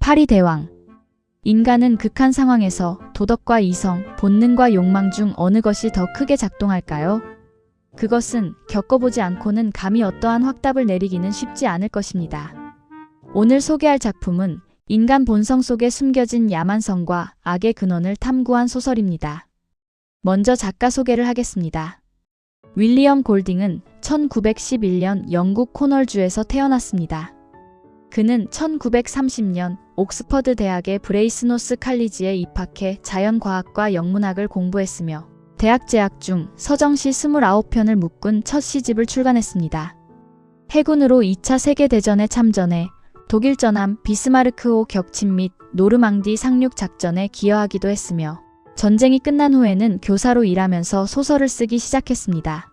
파리 대왕. 인간은 극한 상황에서 도덕과 이성, 본능과 욕망 중 어느 것이 더 크게 작동할까요? 그것은 겪어보지 않고는 감히 어떠한 확답을 내리기는 쉽지 않을 것입니다. 오늘 소개할 작품은 인간 본성 속에 숨겨진 야만성과 악의 근원을 탐구한 소설입니다. 먼저 작가 소개를 하겠습니다. 윌리엄 골딩은 1911년 영국 코널주에서 태어났습니다. 그는 1930년 옥스퍼드 대학의 브레이스노스 칼리지에 입학해 자연과학과 영문학을 공부했으며 대학 재학 중 서정시 29편을 묶은 첫 시집을 출간했습니다. 해군으로 2차 세계대전에 참전해 독일 전함 비스마르크호 격침 및 노르망디 상륙 작전에 기여하기도 했으며 전쟁이 끝난 후에는 교사로 일하면서 소설을 쓰기 시작했습니다.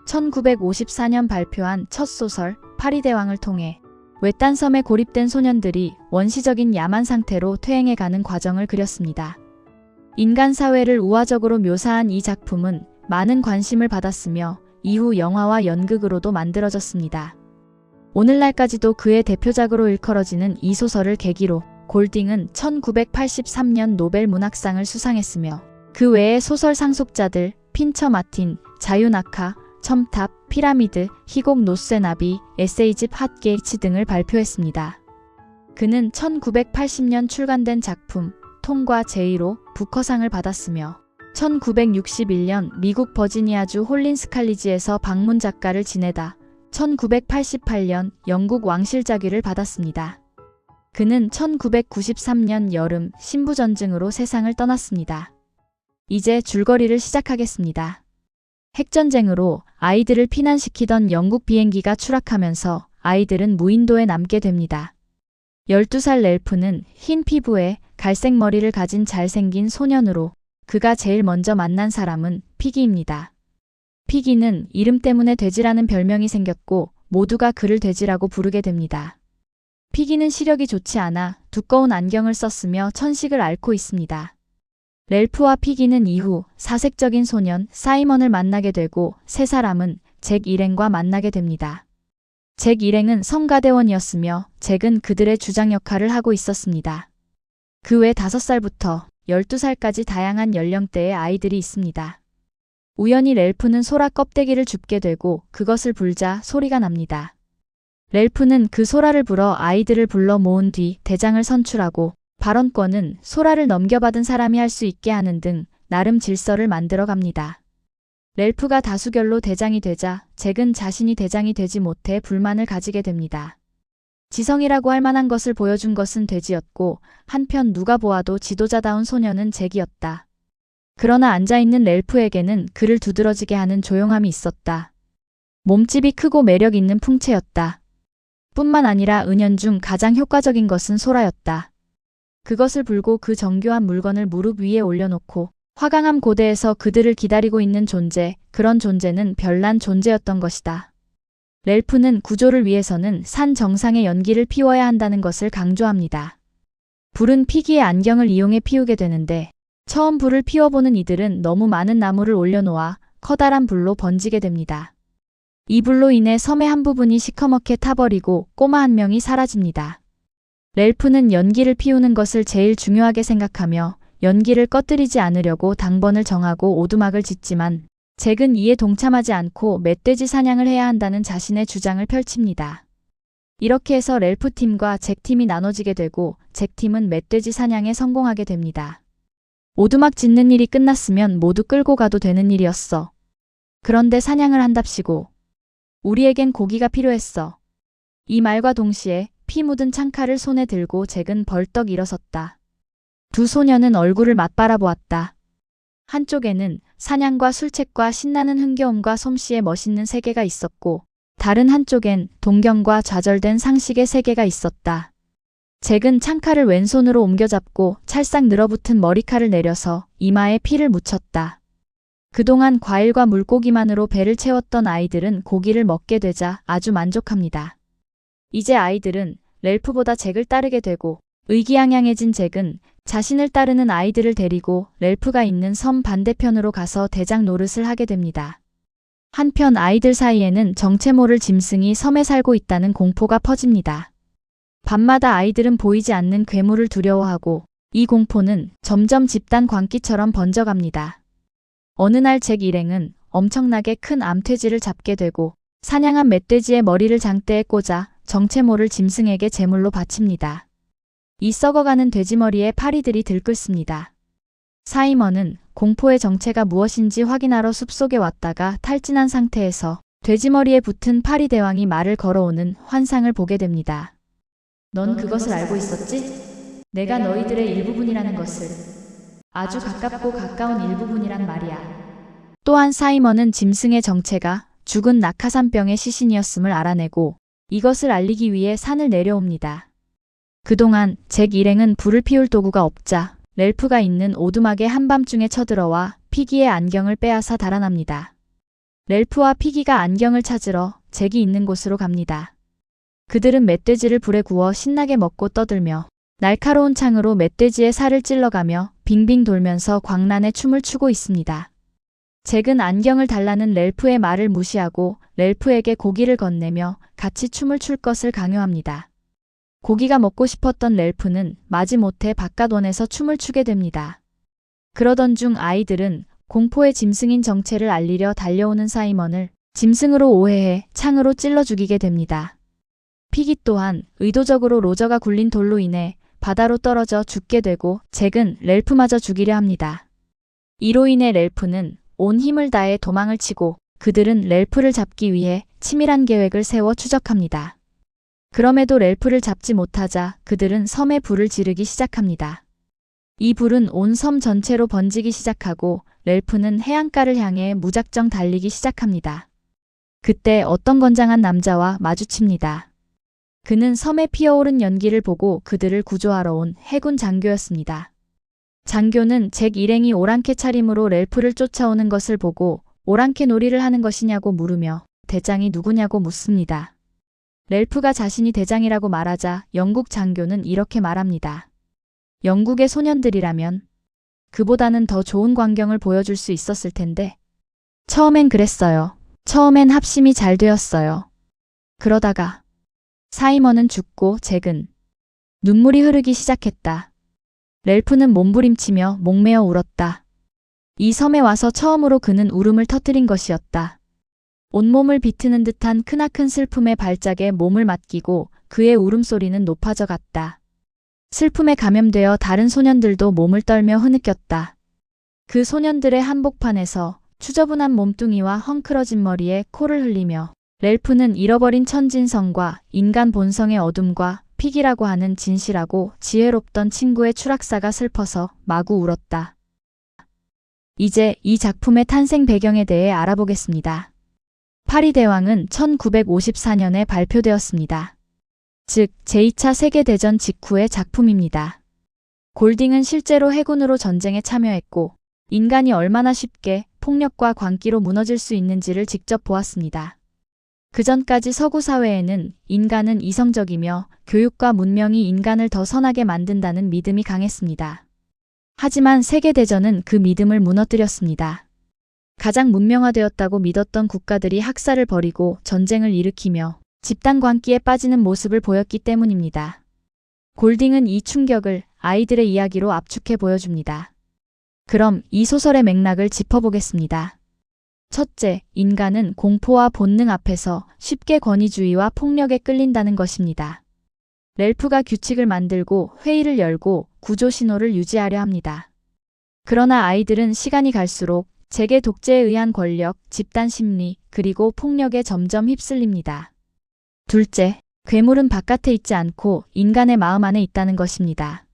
1954년 발표한 첫 소설 파리 대왕을 통해 외딴 섬에 고립된 소년들이 원시적인 야만 상태로 퇴행해가는 과정을 그렸습니다. 인간 사회를 우화적으로 묘사한 이 작품은 많은 관심을 받았으며 이후 영화와 연극으로도 만들어졌습니다. 오늘날까지도 그의 대표작으로 일컬어지는 이 소설을 계기로 골딩은 1983년 노벨 문학상을 수상했으며 그 외의 소설 상속자들 핀처 마틴, 자유나카, 첨탑, 피라미드, 희곡 노쇠나비, 에세이집 핫게이츠 등을 발표했습니다. 그는 1980년 출간된 작품 톰과 제이로 부커상을 받았으며 1961년 미국 버지니아주 홀린스 칼리지에서 방문 작가를 지내다 1988년 영국 왕실자귀를 받았습니다. 그는 1993년 여름 신부전증으로 세상을 떠났습니다. 이제 줄거리를 시작하겠습니다. 핵전쟁으로 아이들을 피난시키던 영국 비행기가 추락하면서 아이들은 무인도에 남게 됩니다. 12살 렐프는 흰 피부에 갈색 머리를 가진 잘생긴 소년으로 그가 제일 먼저 만난 사람은 피기입니다. 피기는 이름 때문에 돼지라는 별명이 생겼고 모두가 그를 돼지라고 부르게 됩니다. 피기는 시력이 좋지 않아 두꺼운 안경을 썼으며 천식을 앓고 있습니다. 렐프와 피기는 이후 사색적인 소년 사이먼을 만나게 되고 세 사람은 잭 일행과 만나게 됩니다. 잭 일행은 성가대원이었으며 잭은 그들의 주장 역할을 하고 있었습니다. 그 외 5살부터 12살까지 다양한 연령대의 아이들이 있습니다. 우연히 렐프는 소라 껍데기를 줍게 되고 그것을 불자 소리가 납니다. 렐프는 그 소라를 불어 아이들을 불러 모은 뒤 대장을 선출하고 발언권은 소라를 넘겨받은 사람이 할 수 있게 하는 등 나름 질서를 만들어 갑니다. 렐프가 다수결로 대장이 되자 잭은 자신이 대장이 되지 못해 불만을 가지게 됩니다. 지성이라고 할 만한 것을 보여준 것은 돼지였고 한편 누가 보아도 지도자다운 소년은 잭이었다. 그러나 앉아있는 렐프에게는 그를 두드러지게 하는 조용함이 있었다. 몸집이 크고 매력 있는 풍채였다. 뿐만 아니라 은연중 가장 효과적인 것은 소라였다. 그것을 불고 그 정교한 물건을 무릎 위에 올려놓고 화강암 고대에서 그들을 기다리고 있는 존재, 그런 존재는 별난 존재였던 것이다. 렐프는 구조를 위해서는 산 정상에 연기를 피워야 한다는 것을 강조합니다. 불은 피기의 안경을 이용해 피우게 되는데 처음 불을 피워보는 이들은 너무 많은 나무를 올려놓아 커다란 불로 번지게 됩니다. 이 불로 인해 섬의 한 부분이 시커멓게 타버리고 꼬마 한 명이 사라집니다. 렐프는 연기를 피우는 것을 제일 중요하게 생각하며 연기를 꺼뜨리지 않으려고 당번을 정하고 오두막을 짓지만 잭은 이에 동참하지 않고 멧돼지 사냥을 해야 한다는 자신의 주장을 펼칩니다. 이렇게 해서 렐프 팀과 잭 팀이 나눠지게 되고 잭 팀은 멧돼지 사냥에 성공하게 됩니다. 오두막 짓는 일이 끝났으면 모두 끌고 가도 되는 일이었어. 그런데 사냥을 한답시고 우리에겐 고기가 필요했어. 이 말과 동시에 피 묻은 창칼을 손에 들고 잭은 벌떡 일어섰다. 두 소년은 얼굴을 맞바라 보았다. 한쪽에는 사냥과 술책과 신나는 흥겨움과 솜씨의 멋있는 세계가 있었고 다른 한쪽엔 동경과 좌절된 상식의 세계가 있었다. 잭은 창칼을 왼손으로 옮겨잡고 찰싹 늘어붙은 머리칼을 내려서 이마에 피를 묻혔다. 그동안 과일과 물고기만으로 배를 채웠던 아이들은 고기를 먹게 되자 아주 만족합니다. 이제 아이들은 렐프보다 잭을 따르게 되고 의기양양해진 잭은 자신을 따르는 아이들을 데리고 렐프가 있는 섬 반대편으로 가서 대장 노릇을 하게 됩니다. 한편 아이들 사이에는 정체 모를 짐승이 섬에 살고 있다는 공포가 퍼집니다. 밤마다 아이들은 보이지 않는 괴물을 두려워하고 이 공포는 점점 집단 광기처럼 번져갑니다. 어느 날 잭 일행은 엄청나게 큰 암돼지를 잡게 되고 사냥한 멧돼지의 머리를 장대에 꽂아 정체 모를 짐승에게 제물로 바칩니다. 이 썩어가는 돼지머리에 파리들이 들끓습니다. 사이먼은 공포의 정체가 무엇인지 확인하러 숲속에 왔다가 탈진한 상태에서 돼지머리에 붙은 파리 대왕이 말을 걸어오는 환상을 보게 됩니다. 넌 그것을 알고 있었지? 내가 너희들의 일부분이라는 것을. 아주 가깝고 가까운 일부분이란 말이야. 또한 사이먼은 짐승의 정체가 죽은 낙하산병의 시신이었음을 알아내고 이것을 알리기 위해 산을 내려옵니다. 그동안 잭 일행은 불을 피울 도구가 없자 렐프가 있는 오두막에 한밤중에 쳐들어와 피기의 안경을 빼앗아 달아납니다. 렐프와 피기가 안경을 찾으러 잭이 있는 곳으로 갑니다. 그들은 멧돼지를 불에 구워 신나게 먹고 떠들며 날카로운 창으로 멧돼지의 살을 찔러가며 빙빙 돌면서 광란의 춤을 추고 있습니다. 잭은 안경을 달라는 렐프의 말을 무시하고 렐프에게 고기를 건네며 같이 춤을 출 것을 강요합니다. 고기가 먹고 싶었던 렐프는 마지못해 바깥원에서 춤을 추게 됩니다. 그러던 중 아이들은 공포의 짐승인 정체를 알리려 달려오는 사이먼을 짐승으로 오해해 창으로 찔러 죽이게 됩니다. 피기 또한 의도적으로 로저가 굴린 돌로 인해 바다로 떨어져 죽게 되고 잭은 렐프마저 죽이려 합니다. 이로 인해 렐프는 온 힘을 다해 도망을 치고 그들은 렐프를 잡기 위해 치밀한 계획을 세워 추적합니다. 그럼에도 렐프를 잡지 못하자 그들은 섬에 불을 지르기 시작합니다. 이 불은 온 섬 전체로 번지기 시작하고 렐프는 해안가를 향해 무작정 달리기 시작합니다. 그때 어떤 건장한 남자와 마주칩니다. 그는 섬에 피어오른 연기를 보고 그들을 구조하러 온 해군 장교였습니다. 장교는 잭 일행이 오랑캐 차림으로 렐프를 쫓아오는 것을 보고 오랑캐 놀이를 하는 것이냐고 물으며 대장이 누구냐고 묻습니다. 렐프가 자신이 대장이라고 말하자 영국 장교는 이렇게 말합니다. 영국의 소년들이라면 그보다는 더 좋은 광경을 보여줄 수 있었을 텐데. 처음엔 그랬어요. 처음엔 합심이 잘 되었어요. 그러다가 사이먼은 죽고 잭은 눈물이 흐르기 시작했다. 렐프는 몸부림치며 목매어 울었다. 이 섬에 와서 처음으로 그는 울음을 터뜨린 것이었다. 온몸을 비트는 듯한 크나큰 슬픔의 발작에 몸을 맡기고 그의 울음소리는 높아져 갔다. 슬픔에 감염되어 다른 소년들도 몸을 떨며 흐느꼈다. 그 소년들의 한복판에서 추저분한 몸뚱이와 헝클어진 머리에 코를 흘리며 렐프는 잃어버린 천진성과 인간 본성의 어둠과 피기라고 하는 진실하고 지혜롭던 친구의 추락사가 슬퍼서 마구 울었다. 이제 이 작품의 탄생 배경에 대해 알아보겠습니다. 파리대왕은 1954년에 발표되었습니다. 즉 제2차 세계대전 직후의 작품입니다. 골딩은 실제로 해군으로 전쟁에 참여했고 인간이 얼마나 쉽게 폭력과 광기로 무너질 수 있는지를 직접 보았습니다. 그전까지 서구 사회에는 인간은 이성적이며 교육과 문명이 인간을 더 선하게 만든다는 믿음이 강했습니다. 하지만 세계대전은 그 믿음을 무너뜨렸습니다. 가장 문명화되었다고 믿었던 국가들이 학살을 벌이고 전쟁을 일으키며 집단 광기에 빠지는 모습을 보였기 때문입니다. 골딩은 이 충격을 아이들의 이야기로 압축해 보여줍니다. 그럼 이 소설의 맥락을 짚어보겠습니다. 첫째, 인간은 공포와 본능 앞에서 쉽게 권위주의와 폭력에 끌린다는 것입니다. 렐프가 규칙을 만들고 회의를 열고 구조 신호를 유지하려 합니다. 그러나 아이들은 시간이 갈수록 잭의 독재에 의한 권력, 집단 심리, 그리고 폭력에 점점 휩쓸립니다. 둘째, 괴물은 바깥에 있지 않고 인간의 마음 안에 있다는 것입니다.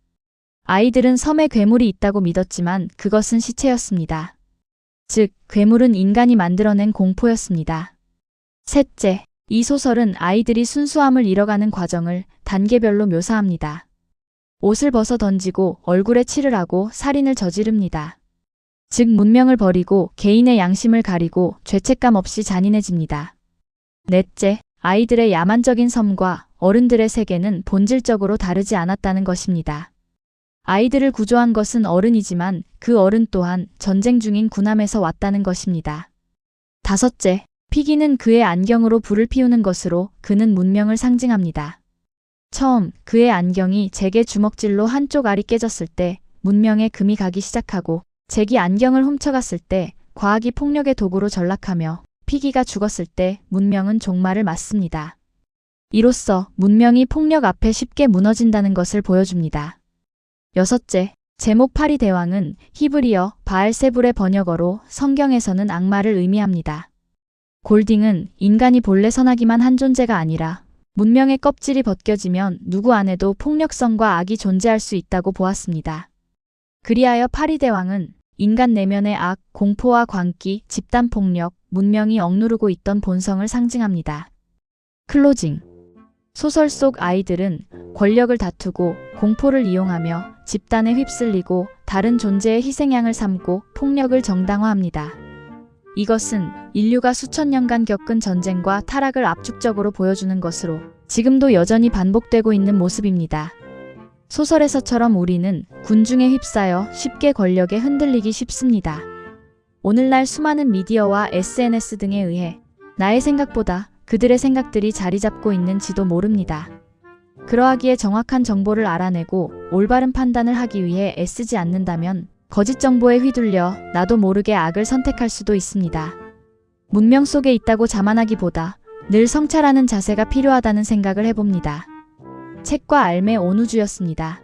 아이들은 섬에 괴물이 있다고 믿었지만 그것은 시체였습니다. 즉, 괴물은 인간이 만들어낸 공포였습니다. 셋째, 이 소설은 아이들이 순수함을 잃어가는 과정을 단계별로 묘사합니다. 옷을 벗어 던지고 얼굴에 칠을 하고 살인을 저지릅니다. 즉, 문명을 버리고 개인의 양심을 가리고 죄책감 없이 잔인해집니다. 넷째, 아이들의 야만적인 섬과 어른들의 세계는 본질적으로 다르지 않았다는 것입니다. 아이들을 구조한 것은 어른이지만 그 어른 또한 전쟁 중인 군함에서 왔다는 것입니다. 다섯째, 피기는 그의 안경으로 불을 피우는 것으로 그는 문명을 상징합니다. 처음 그의 안경이 제게 주먹질로 한쪽 알이 깨졌을 때 문명에 금이 가기 시작하고 제기 안경을 훔쳐갔을 때 과학이 폭력의 도구로 전락하며 피기가 죽었을 때 문명은 종말을 맞습니다. 이로써 문명이 폭력 앞에 쉽게 무너진다는 것을 보여줍니다. 여섯째, 제목 파리 대왕은 히브리어 바알세불의 번역어로 성경에서는 악마를 의미합니다. 골딩은 인간이 본래 선하기만 한 존재가 아니라 문명의 껍질이 벗겨지면 누구 안에도 폭력성과 악이 존재할 수 있다고 보았습니다. 그리하여 파리 대왕은 인간 내면의 악, 공포와 광기, 집단폭력, 문명이 억누르고 있던 본성을 상징합니다. 클로징. 소설 속 아이들은 권력을 다투고 공포를 이용하며 집단에 휩쓸리고 다른 존재의 희생양을 삼고 폭력을 정당화합니다. 이것은 인류가 수천 년간 겪은 전쟁과 타락을 압축적으로 보여주는 것으로 지금도 여전히 반복되고 있는 모습입니다. 소설에서처럼 우리는 군중에 휩싸여 쉽게 권력에 흔들리기 쉽습니다. 오늘날 수많은 미디어와 SNS 등에 의해 나의 생각보다 그들의 생각들이 자리 잡고 있는지도 모릅니다. 그러하기에 정확한 정보를 알아내고 올바른 판단을 하기 위해 애쓰지 않는다면 거짓 정보에 휘둘려 나도 모르게 악을 선택할 수도 있습니다. 문명 속에 있다고 자만하기보다 늘 성찰하는 자세가 필요하다는 생각을 해봅니다. 책과 알매 온우주였습니다.